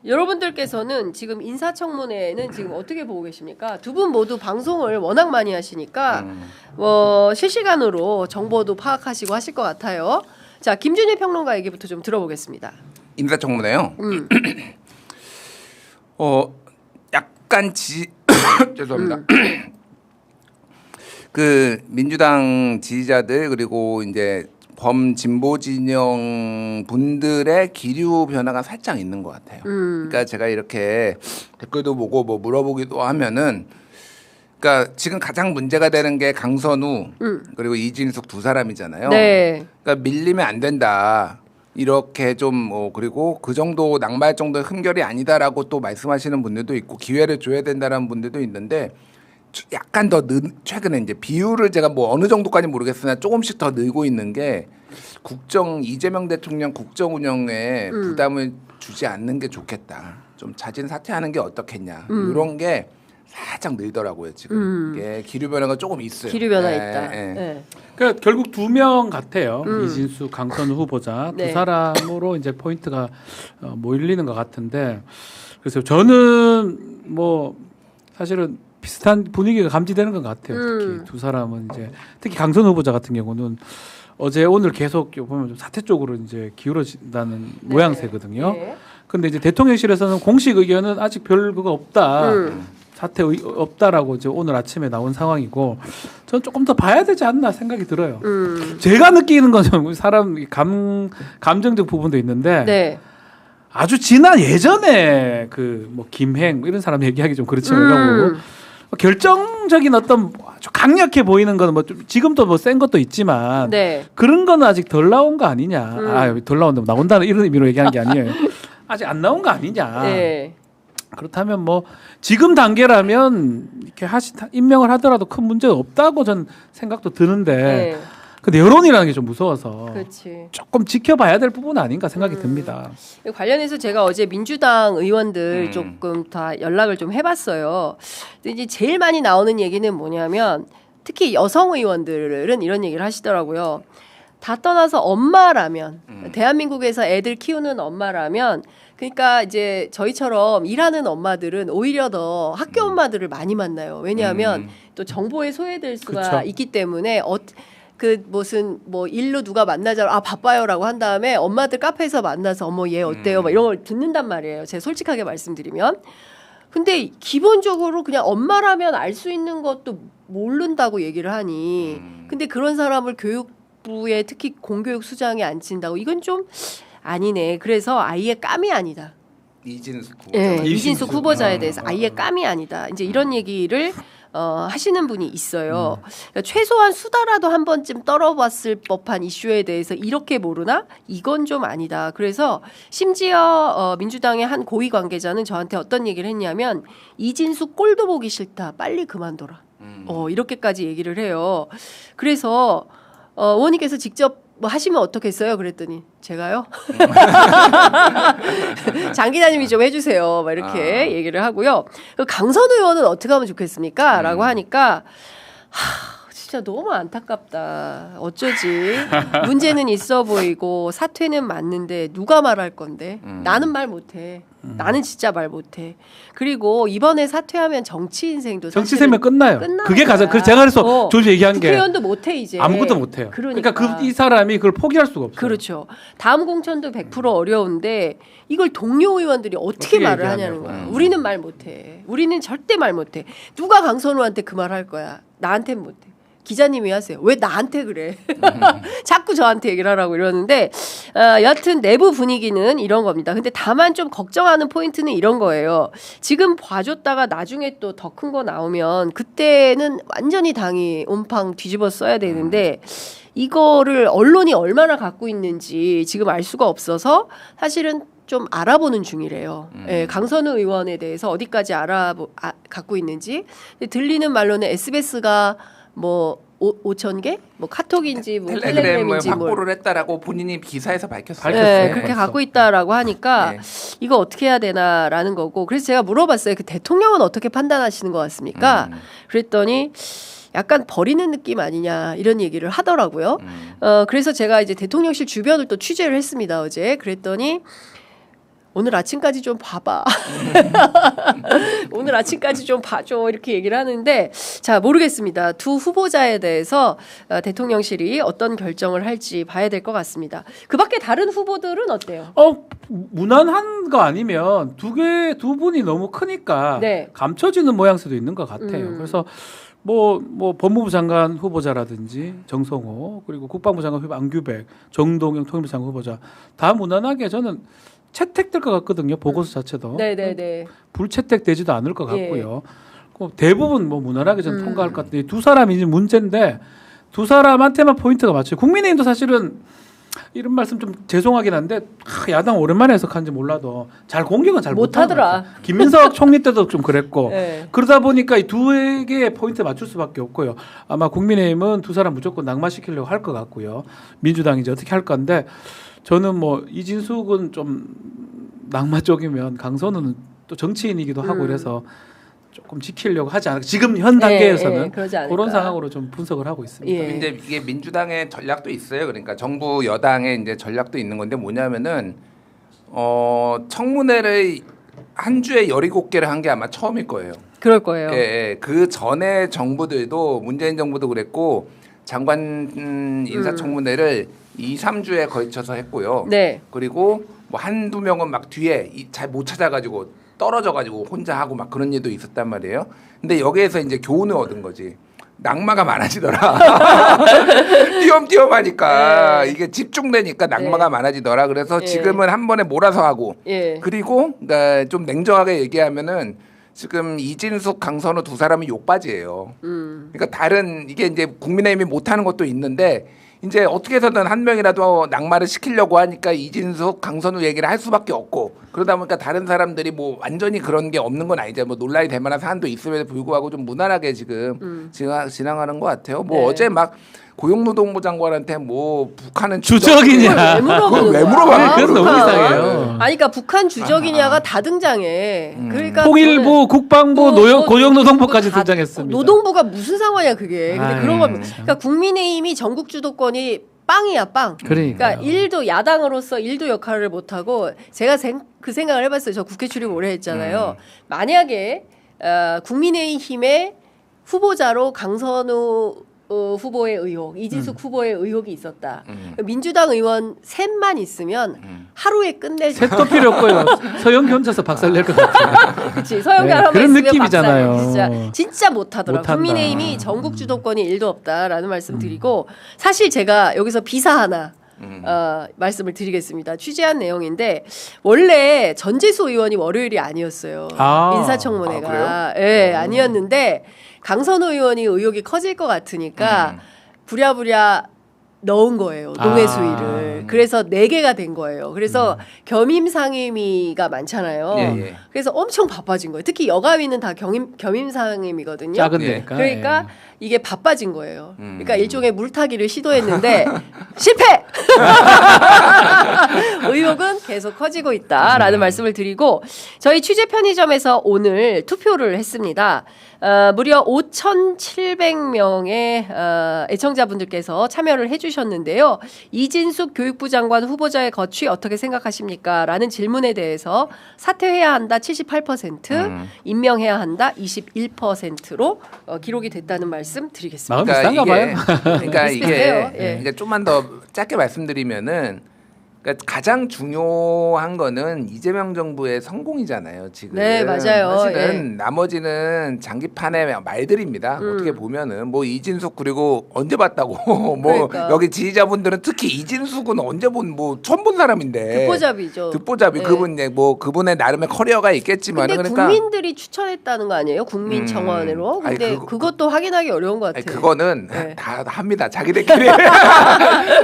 여러분들께서는 지금 인사청문회는 지금 어떻게 보고 계십니까? 두 분 모두 방송을 워낙 많이 하시니까 실시간으로 정보도 파악하시고 하실 것 같아요. 자, 김준일 평론가 얘기부터 좀 들어보겠습니다. 인사청문회요? 약간 죄송합니다. 그 민주당 지지자들 그리고 이제 범진보 진영 분들의 기류 변화가 살짝 있는 것 같아요. 그러니까 제가 이렇게 댓글도 보고 뭐 물어보기도 하면은, 그러니까 지금 가장 문제가 되는 게 강선우 그리고 이진숙 두 사람이잖아요. 네. 그러니까 밀리면 안 된다. 이렇게 좀 그리고 그 정도 낙마할 정도의 흠결이 아니다라고 또 말씀하시는 분들도 있고 기회를 줘야 된다라는 분들도 있는데, 약간 더 최근에 이제 비율을 제가 뭐 어느 정도까지 모르겠으나 조금씩 더 늘고 있는 게 이재명 대통령 국정 운영에 부담을 주지 않는 게 좋겠다. 좀 자진 사퇴하는 게 어떻겠냐. 이런 게 살짝 늘더라고요 지금. 이게 기류 변화가 조금 있어요. 기류 변화 있다. 네. 그러니까 결국 두 명 같아요. 이진수, 강선우 후보자 두 사람으로 이제 포인트가 몰리는 것 같은데, 그래서 저는 뭐 사실은 비슷한 분위기가 감지되는 것 같아요. 특히 두 사람은 이제 특히 강선우 후보자 같은 경우는 어제 오늘 계속 보면 좀 사퇴 쪽으로 이제 기울어진다는 모양새거든요. 근데 이제 대통령실에서는 공식 의견은 아직 별 그거 없다. 사퇴 없다라고 이제 오늘 아침에 나온 상황이고, 저는 조금 더 봐야 되지 않나 생각이 들어요. 제가 느끼는 건 좀 사람 감정적 부분도 있는데, 아주 지난 예전에 그 뭐 김행 이런 사람 얘기하기 좀 그렇지만 결정적인 어떤 아주 강력해 보이는 거는 뭐 좀 지금도 뭐 센 것도 있지만 그런 거는 아직 덜 나온 거 아니냐. 덜 나온다는 이런 의미로 얘기한 게 아니에요. 아직 안 나온 거 아니냐. 그렇다면 뭐 지금 단계라면 이렇게 임명을 하더라도 큰 문제가 없다고 전 생각도 드는데, 근데 여론이라는 게 좀 무서워서 조금 지켜봐야 될 부분 아닌가 생각이 듭니다. 관련해서 제가 어제 민주당 의원들 조금 다 연락을 좀 해봤어요. 근데 이제 제일 많이 나오는 얘기는 뭐냐면, 특히 여성 의원들은 이런 얘기를 하시더라고요. 다 떠나서 엄마라면, 대한민국에서 애들 키우는 엄마라면, 그러니까 이제 저희처럼 일하는 엄마들은 오히려 더 학교 엄마들을 많이 만나요. 왜냐하면 또 정보에 소외될 수가 있기 때문에 그 무슨 뭐 일로 누가 만나자 바빠요라고 한 다음에 엄마들 카페에서 만나서 어머 얘 어때요? 막 이런 걸 듣는단 말이에요. 제가 솔직하게 말씀드리면. 근데 기본적으로 그냥 엄마라면 알 수 있는 것도 모른다고 얘기를 하니, 근데 그런 사람을 교육부에 특히 공교육 수장에 앉힌다고, 이건 좀 아니네. 그래서 아이의 깜이 아니다. 이진숙 후보자에 대해서 아이의 깜이 아니다. 이제 이런 얘기를 하시는 분이 있어요. 그러니까 최소한 수다라도 한 번쯤 떨어봤을 법한 이슈에 대해서 이렇게 모르나? 이건 좀 아니다. 그래서 심지어 민주당의 한 고위 관계자는 저한테 어떤 얘기를 했냐면, 이진숙 꼴도 보기 싫다. 빨리 그만둬라. 이렇게까지 얘기를 해요. 그래서 의원님께서 직접 뭐 하시면 어떻겠어요? 그랬더니 제가요? 장 기자님이 좀 해주세요. 막 이렇게 얘기를 하고요. 강선우 의원은 어떻게 하면 좋겠습니까? 라고 하니까 진짜 너무 안타깝다. 어쩌지? 문제는 있어 보이고 사퇴는 맞는데 누가 말할 건데? 나는 말 못해. 나는 진짜 말 못해. 그리고 이번에 사퇴하면 정치 인생도 정치 생명 끝나요. 그게 가장 제가 그래서 졸지 얘기한 게 국회의원도 못해 이제. 아무것도 못해요. 그러니까 이 사람이 그걸 포기할 수가 없어요. 그렇죠. 다음 공천도 100% 어려운데 이걸 동료 의원들이 어떻게 말을 하냐는 거야. 우리는 말 못해. 우리는 절대 말 못해. 누가 강선우한테 그 말 할 거야. 나한테는 못해. 기자님이 하세요. 왜 나한테 그래? 자꾸 저한테 얘기를 하라고 이러는데, 여하튼 내부 분위기는 이런 겁니다. 근데 다만 좀 걱정하는 포인트는 이런 거예요. 지금 봐줬다가 나중에 또 더 큰 거 나오면 그때는 완전히 당이 온팡 뒤집어 써야 되는데, 이거를 언론이 얼마나 갖고 있는지 지금 알 수가 없어서 사실은 좀 알아보는 중이래요. 강선우 의원에 대해서 어디까지 갖고 있는지. 근데 들리는 말로는 SBS가 뭐 5,000개? 뭐 카톡인지 뭐 텔레그램인지 확보를 했다라고 본인이 기사에서 밝혔어요. 그렇게 갖고 있다라고 하니까 이거 어떻게 해야 되나라는 거고, 그래서 제가 물어봤어요. 그 대통령은 어떻게 판단하시는 것 같습니까? 그랬더니 약간 버리는 느낌 아니냐 이런 얘기를 하더라고요. 그래서 제가 이제 대통령실 주변을 또 취재를 했습니다 어제. 그랬더니 오늘 아침까지 좀 봐봐. 오늘 아침까지 좀 봐줘. 이렇게 얘기를 하는데 자 모르겠습니다. 두 후보자에 대해서 대통령실이 어떤 결정을 할지 봐야 될 것 같습니다. 그 밖에 다른 후보들은 어때요? 무난한 거 아니면 두 분이 너무 크니까 네. 감춰지는 모양새도 있는 것 같아요. 그래서 뭐 법무부 장관 후보자라든지 정성호 그리고 국방부 장관 후보자 안규백, 정동영 통일부 장관 후보자 다 무난하게 저는 채택될 것 같거든요. 보고서 자체도 네네네. 불채택되지도 않을 것 같고요. 대부분 뭐 무난하게 저는 통과할 것 같은데 두 사람이 이제 문제인데 두 사람한테만 포인트가 맞춰요. 국민의힘도 사실은 이런 말씀 좀 죄송하긴 한데 야당 오랜만에 해석하는지 몰라도 잘 공격은 잘 못하더라. 김민석 총리 때도 좀 그랬고 네. 그러다 보니까 이 두 개의 포인트 맞출 수밖에 없고요. 아마 국민의힘은 두 사람 무조건 낙마시키려고 할 것 같고요. 민주당이 이제 어떻게 할 건데 저는 뭐 이진숙은 좀 낙마 쪽이면 강선우는 또 정치인이기도 하고 그래서 조금 지키려고 하지 않을까. 지금 현 단계에서는 그러지 않을까. 그런 상황으로 좀 분석을 하고 있습니다. 예. 근데 이게 민주당의 전략도 있어요. 그러니까 정부 여당의 이제 전략도 있는 건데 뭐냐면은 청문회를 한 주에 17개를 한 게 아마 처음일 거예요. 그럴 거예요. 예. 그 전에 정부들도 문재인 정부도 그랬고 장관 인사청문회를 2, 3주에 걸쳐서 했고요. 네. 그리고 뭐 한두 명은 막 뒤에 잘 못 찾아가지고 떨어져가지고 혼자 하고 막 그런 일도 있었단 말이에요. 근데 여기에서 이제 교훈을 얻은 거지. 낙마가 많아지더라. 띄엄띄엄하니까 이게 집중되니까 낙마가 많아지더라. 그래서 지금은 한 번에 몰아서 하고 그리고 그러니까 좀 냉정하게 얘기하면은 지금 이진숙, 강선우 두 사람이 욕바지예요. 그러니까 다른 이게 이제 국민의힘이 못하는 것도 있는데 이제 어떻게 해서든 한 명이라도 낙마를 시키려고 하니까 이진숙, 강선우 얘기를 할 수밖에 없고 그러다 보니까 다른 사람들이 뭐 완전히 그런 게 없는 건 아니죠. 뭐 논란이 될 만한 사안도 있음에도 불구하고 좀 무난하게 지금 진행하는 것 같아요. 뭐 어제 막 고용노동부 장관한테 뭐 북한은 주적이냐? 왜 물어봐? 그건 너무 이상해요. 아니 그러니까 북한 주적이냐가 다 등장해. 그러니까 통일부, 국방부, 고용노동부까지 등장했습니다. 노동부가 무슨 상황이야 그게. 근데 그런 건 참. 그러니까 국민의힘이 전국 주도권이 빵이야 빵. 그러니까 일도 야당으로서 일도 역할을 못 하고 제가 그 생각을 해봤어요. 저 국회 출입 오래 했잖아요. 만약에 국민의힘의 후보자로 강선우 후보의 의혹, 이진숙 후보의 의혹이 있었다. 민주당 의원 셋만 있으면 하루에 끝낼. 셋도 필요 없고요. 서영기 혼자서 박살 낼 것 같아요. 그렇지. 서영기 네, 하나만 그런 있으면 느낌이잖아요. 박살. 진짜 못하더라. 못한다. 국민의힘이 전국 주도권이 1도 없다라는 말씀 드리고 사실 제가 여기서 비사 하나 말씀을 드리겠습니다. 취재한 내용인데 원래 전재수 의원이 월요일이 아니었어요. 인사청문회가 아니었는데 강선우 의원이 의혹이 커질 것 같으니까 부랴부랴 넣은 거예요. 농해 수위를. 그래서 4개가 된 거예요. 그래서 겸임 상임위가 많잖아요. 그래서 엄청 바빠진 거예요. 특히 여가위는 다 겸임 상임이거든요. 작은 데니까. 그러니까 이게 바빠진 거예요. 그러니까 일종의 물타기를 시도했는데 실패. 의혹은 계속 커지고 있다라는 말씀을 드리고 저희 취재 편의점에서 오늘 투표를 했습니다. 무려 5,700명의 애청자분들께서 참여를 해주셨는데요. 이진숙 교육부 장관 후보자의 거취 어떻게 생각하십니까? 라는 질문에 대해서 사퇴해야 한다 78%, 임명해야 한다 21%로 기록이 됐다는 말씀 드리겠습니다. 마음 비슷한가 봐요. 그러니까 비슷해요. 이게 좀만 더 짧게 말씀드리면은 그러니까 가장 중요한 거는 이재명 정부의 성공이잖아요. 지금. 네, 맞아요. 사실은 나머지는 장기판의 말들입니다. 어떻게 보면은 뭐 이진숙 그리고 언제 봤다고 뭐 그러니까. 여기 지지자분들은 특히 이진숙은 언제 뭐 처음 본 사람인데. 듣보잡이죠. 듣보잡이 그분 뭐 그분의 나름의 커리어가 있겠지만 근데 그러니까 국민들이 추천했다는 거 아니에요? 국민청원으로. 아니, 근데 그것도 확인하기 어려운 것 같아요. 그거는 다 합니다. 자기들끼리.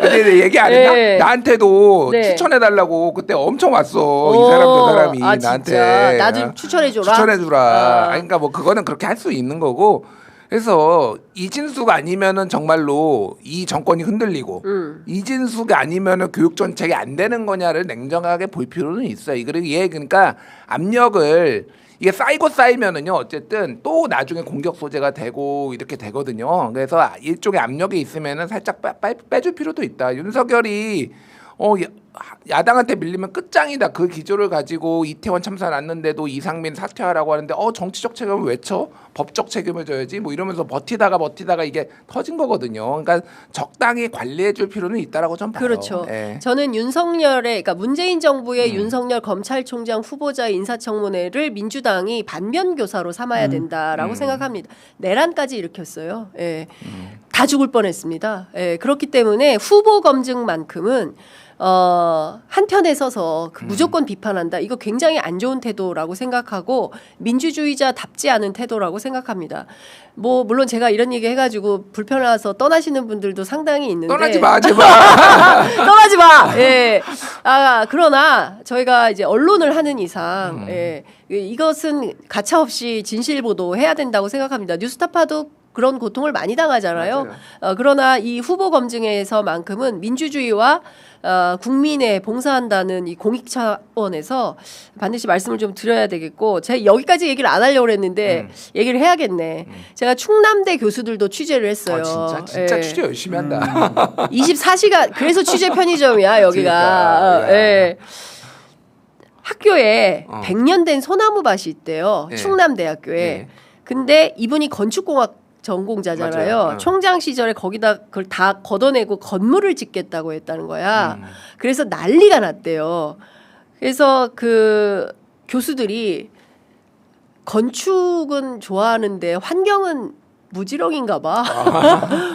근데 얘기 안 했나? 나한테도 추천해달라고 그때 엄청 왔어. 이 사람 저 사람이 나한테. 진짜? 나도 추천해줘라. 추천해주라. 그러니까 뭐 그거는 그렇게 할 수 있는 거고. 그래서 이진숙 아니면은 정말로 이 정권이 흔들리고 이진숙이 아니면은 교육 정책이 안 되는 거냐를 냉정하게 볼 필요는 있어요. 그러니까 압력을 이게 쌓이고 쌓이면은요 어쨌든 또 나중에 공격 소재가 되고 이렇게 되거든요. 그래서 일종의 압력이 있으면은 살짝 빼줄 필요도 있다. 윤석열이 야당한테 밀리면 끝장이다. 그 기조를 가지고 이태원 참사 났는데도 이상민 사퇴하라고 하는데 정치적 책임을 왜 쳐? 법적 책임을 져야지. 뭐 이러면서 버티다가 이게 터진 거거든요. 그러니까 적당히 관리해 줄 필요는 있다라고 좀 봐요. 그렇죠. 예. 저는 그러니까 문재인 정부의 윤석열 검찰총장 후보자의 인사청문회를 민주당이 반면교사로 삼아야 된다라고 생각합니다. 내란까지 일으켰어요. 예. 다 죽을 뻔했습니다. 예. 그렇기 때문에 후보 검증만큼은 한편에 서서 무조건 비판한다. 이거 굉장히 안 좋은 태도라고 생각하고 민주주의자답지 않은 태도라고 생각합니다. 뭐 물론 제가 이런 얘기 해가지고 불편해서 떠나시는 분들도 상당히 있는데 떠나지 마, 제발. 떠나지 마. 예. 그러나 저희가 이제 언론을 하는 이상 예. 이것은 가차없이 진실 보도해야 된다고 생각합니다. 뉴스타파도 그런 고통을 많이 당하잖아요. 그러나 이 후보 검증에서만큼은 민주주의와 국민에 봉사한다는 이 공익 차원에서 반드시 말씀을 좀 드려야 되겠고, 제가 여기까지 얘기를 안 하려고 했는데 얘기를 해야겠네. 제가 충남대 교수들도 취재를 했어요. 진짜 예. 취재 열심히 한다. 24시간 그래서 취재 편의점이야 여기가. 그러니까, 예. 학교에 100년 된 소나무 밭이 있대요. 예. 충남대학교에. 예. 근데 이분이 건축공학 전공자잖아요. 맞아요. 총장 시절에 거기다 그걸 다 걷어내고 건물을 짓겠다고 했다는 거야. 그래서 난리가 났대요. 그래서 그 교수들이 건축은 좋아하는데 환경은 무지렁인가 봐.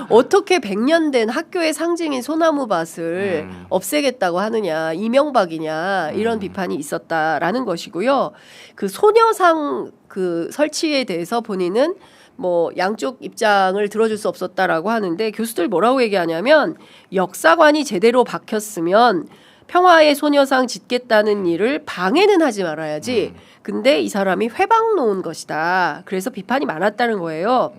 어떻게 100년 된 학교의 상징인 소나무 밭을 없애겠다고 하느냐. 이명박이냐. 이런 비판이 있었다라는 것이고요. 그 소녀상 그 설치에 대해서 본인은 뭐 양쪽 입장을 들어줄 수 없었다라고 하는데, 교수들 뭐라고 얘기하냐면 역사관이 제대로 박혔으면 평화의 소녀상 짓겠다는 일을 방해는 하지 말아야지. 근데 이 사람이 회방 놓은 것이다. 그래서 비판이 많았다는 거예요.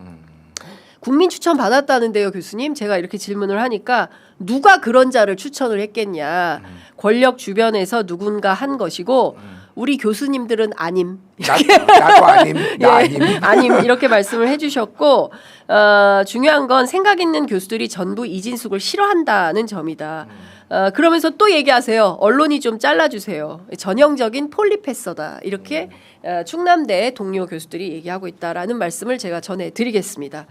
국민 추천 받았다는데요, 교수님. 제가 이렇게 질문을 하니까 누가 그런 자를 추천을 했겠냐. 권력 주변에서 누군가 한 것이고 우리 교수님들은 아님. 나도 아님. 나 예, 아님. 아님 이렇게 말씀을 해주셨고, 중요한 건 생각 있는 교수들이 전부 이진숙을 싫어한다는 점이다. 그러면서 또 얘기하세요. 언론이 좀 잘라주세요. 전형적인 폴리패서다. 이렇게 충남대 동료 교수들이 얘기하고 있다라는 말씀을 제가 전해드리겠습니다.